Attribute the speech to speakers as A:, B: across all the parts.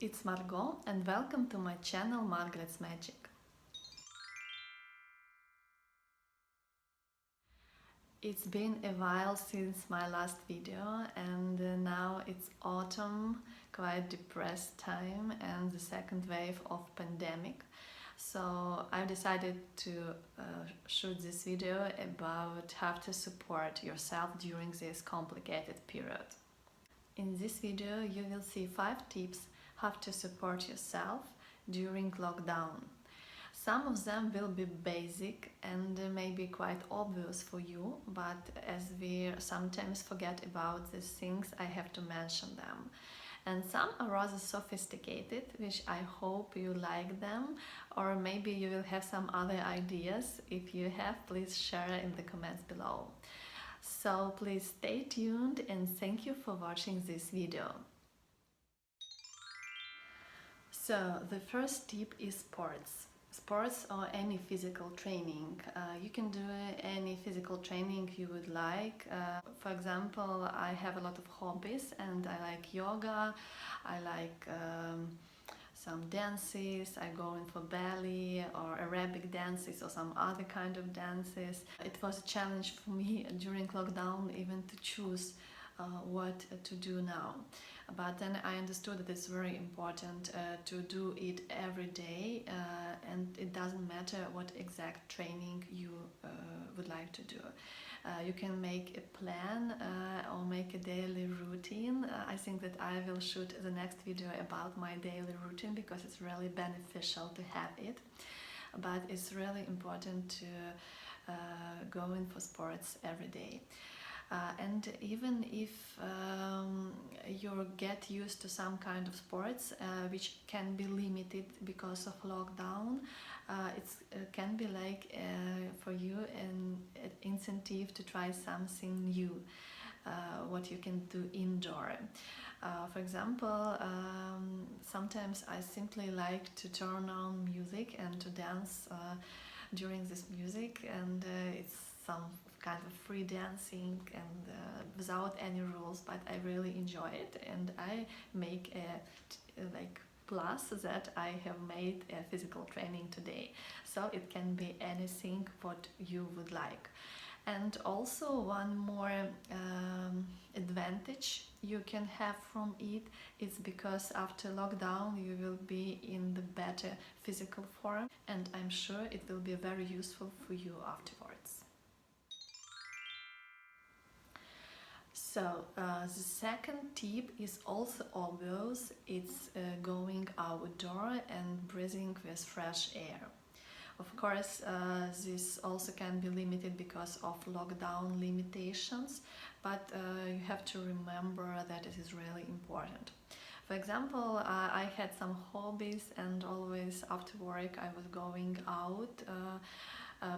A: it's Margot and welcome to my channel Margaret's Magic. It's been a while since my last video and now it's autumn, quite depressed time and the second wave of pandemic. So I decided to shoot this video about how to support yourself during this complicated period. In this video you will see 5 tips how to support yourself during lockdown. Some of them will be basic and maybe quite obvious for you, but as we sometimes forget about these things, I have to mention them. And some are rather sophisticated, which I hope you like them, or maybe you will have some other ideas. If you have, please share in the comments below. So please stay tuned and thank you for watching this video. So the first tip is sports or any physical training. You can do any physical training you would like. For example, I have a lot of hobbies and I like yoga, I like some dances, I go in for ballet or aerobic dances or some other kind of dances. It was a challenge for me during lockdown even to choose what to do now, but then I understood that it's very important to do it every day, and it doesn't matter what exact training you would like to do. You can make a plan or make a daily routine. I think that I will shoot the next video about my daily routine because it's really beneficial to have it, but it's really important to go in for sports every day. And even if you get used to some kind of sports which can be limited because of lockdown, it can be like for you an incentive to try something new, what you can do indoor. For example, sometimes I simply like to turn on music and to dance during this music, and it's some kind of free dancing and without any rules, but I really enjoy it, and I make a like plus that I have made a physical training today, so it can be anything what you would like. And also one more advantage you can have from it is because after lockdown you will be in the better physical form, and I'm sure it will be very useful for you afterwards. So the second tip is also obvious. It's going outdoor and breathing with fresh air. Of course, this also can be limited because of lockdown limitations, but you have to remember that it is really important. For example, I had some hobbies and always after work I was going out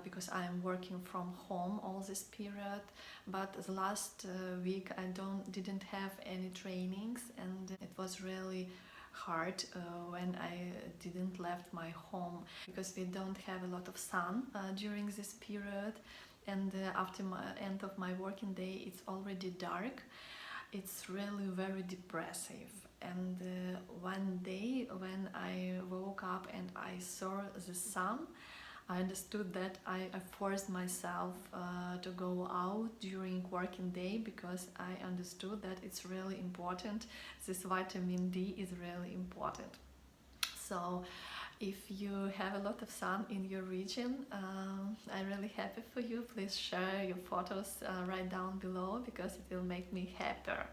A: because I'm working from home all this period, but the last week I didn't have any trainings, and it was really hard when I didn't left my home because we don't have a lot of sun during this period, and after my end of my working day it's already dark. It's really very depressive, and one day when I woke up and I saw the sun, I understood that I forced myself to go out during working day because I understood that it's really important. This vitamin D is really important. So if you have a lot of sun in your region, I'm really happy for you. Please share your photos right down below because it will make me happier,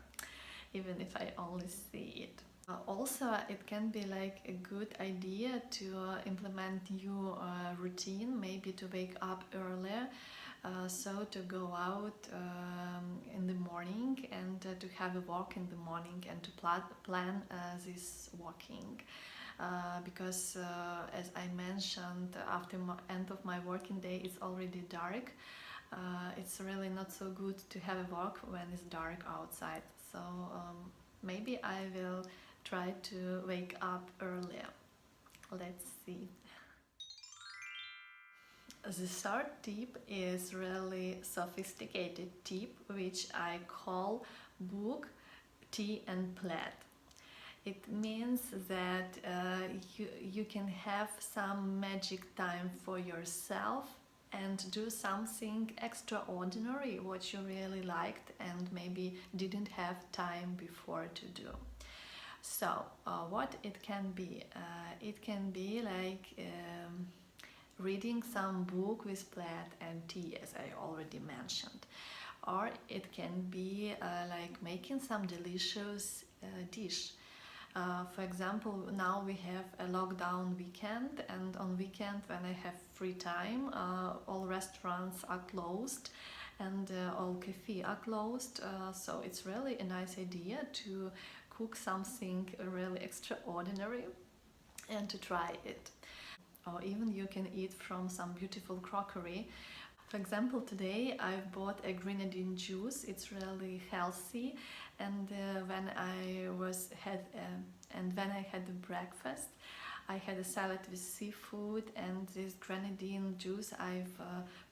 A: even if I only see it. Also, it can be like a good idea to implement new routine, maybe to wake up earlier, so to go out in the morning and to have a walk in the morning and to plan this walking. Because as I mentioned, after end of my working day it's already dark. It's really not so good to have a walk when it's dark outside, so maybe I will try to wake up earlier. Let's see. The third tip is really sophisticated tip, which I call book, tea and plaid. It means that you can have some magic time for yourself and do something extraordinary what you really liked and maybe didn't have time before to do. So what it can be? It can be like reading some book with plaid and tea, as I already mentioned. Or it can be like making some delicious dish. For example, now we have a lockdown weekend, and on weekend when I have free time, all restaurants are closed and all cafes are closed, so it's really a nice idea to cook something really extraordinary and to try it. Or even you can eat from some beautiful crockery. For example, today I've bought a grenadine juice. It's really healthy, and when I had the breakfast, I had a salad with seafood, and this grenadine juice I've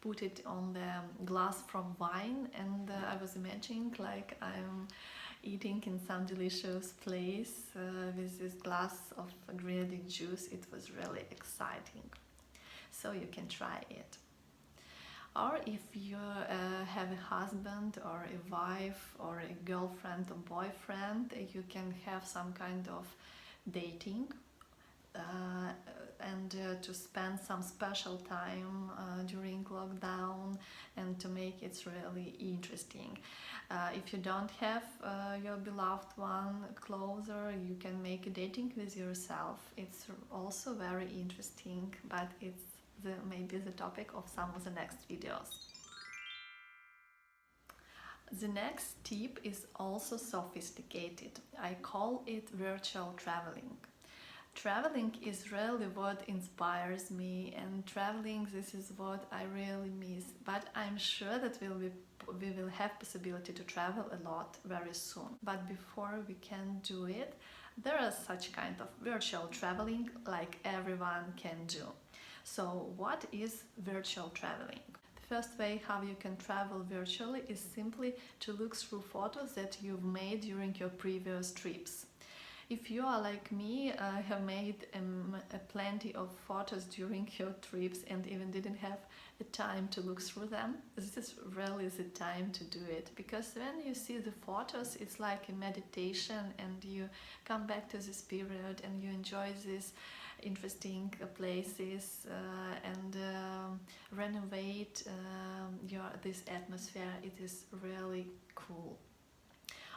A: put it on the glass from wine, and I was imagining like I'm eating in some delicious place with this glass of grenadine juice. It was really exciting. So you can try it. Or if you have a husband or a wife or a girlfriend or boyfriend, you can have some kind of dating and to spend some special time during lockdown and to make it really interesting. If you don't have your beloved one closer, you can make a dating with yourself. It's also very interesting, but it's maybe the topic of some of the next videos. The next tip is also sophisticated. I call it virtual traveling. Traveling is really what inspires me, and traveling, this is what I really miss. But I'm sure that we will have possibility to travel a lot very soon. But before we can do it, there is such kind of virtual traveling like everyone can do. So what is virtual traveling? The first way how you can travel virtually is simply to look through photos that you've made during your previous trips. If you are like me, have made plenty of photos during your trips and even didn't have the time to look through them, this is really the time to do it, because when you see the photos, it's like a meditation, and you come back to this period and you enjoy these interesting places and renovate this atmosphere. It is really cool.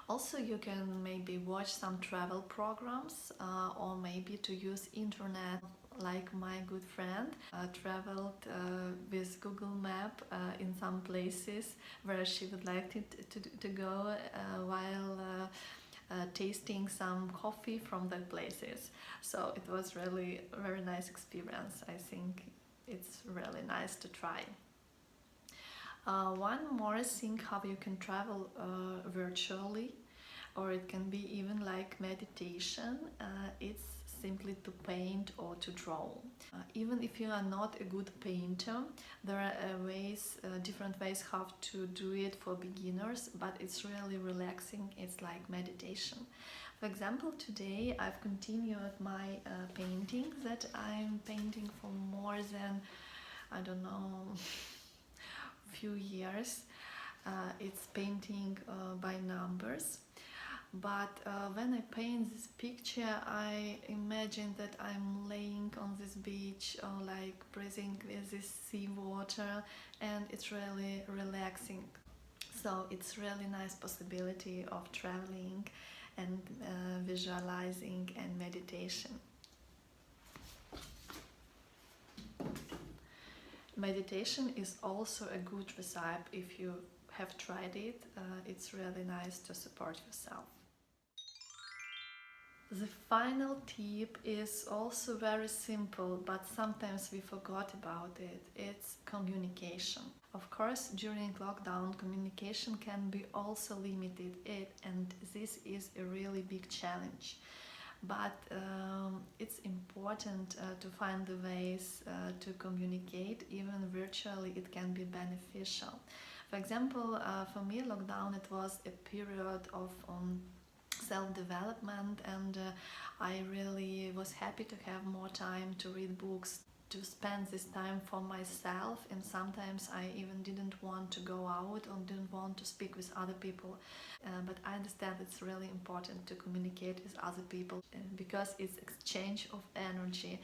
A: Also, you can maybe watch some travel programs or maybe to use internet, like my good friend traveled with Google Map in some places where she would like to go while tasting some coffee from the places. So it was really a very nice experience. I think it's really nice to try. One more thing how you can travel virtually, or it can be even like meditation, it's simply to paint or to draw. Even if you are not a good painter, there are different ways how to do it for beginners, but it's really relaxing. It's like meditation. For example, today I've continued my painting that I'm painting for more than, I don't know, few years. It's painting by numbers, but when I paint this picture, I imagine that I'm laying on this beach or like breathing with this sea water, and it's really relaxing. So it's really nice possibility of traveling and visualizing and meditation. Meditation is also a good recipe. If you have tried it, it's really nice to support yourself. The final tip is also very simple, but sometimes we forgot about it. It's communication. Of course, during lockdown, communication can be also limited, and this is a really big challenge. But it's important to find the ways to communicate. Even virtually, it can be beneficial. For example, for me, lockdown, it was a period of self-development, and I really was happy to have more time to read books, to spend this time for myself, and sometimes I even didn't want to go out or didn't want to speak with other people. But I understand it's really important to communicate with other people because it's exchange of energy,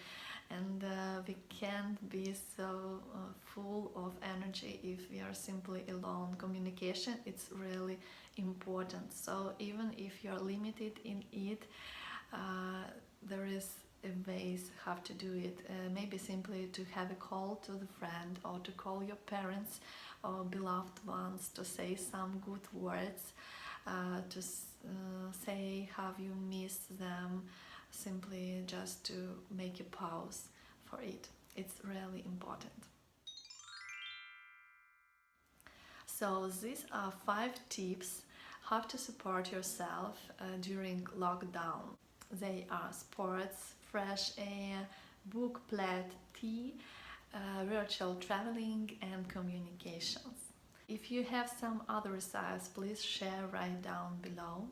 A: and we can't be so full of energy if we are simply alone. Communication, it's really important. So even if you're limited in it, there is ways how to do it. Maybe simply to have a call to the friend, or to call your parents or beloved ones, to say some good words, to say how you miss them, simply just to make a pause for it. It's really important. So these are 5 tips how to support yourself during lockdown. They are sports, fresh air, book, plate, tea, virtual traveling, and communications. If you have some other desires, please share right down below.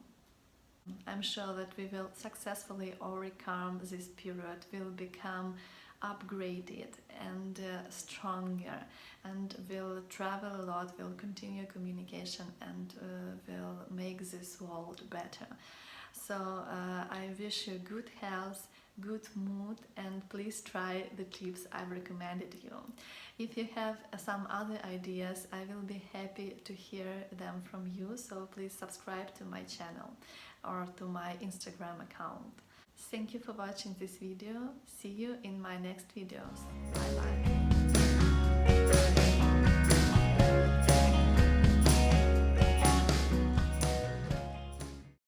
A: I'm sure that we will successfully overcome this period, will become upgraded and stronger, and will travel a lot, will continue communication, and will make this world better. So I wish you good health, good mood, and please try the tips I've recommended you. If you have some other ideas, I will be happy to hear them from you, so please subscribe to my channel or to my Instagram account. Thank you for watching this video. See you in my next videos. Bye bye.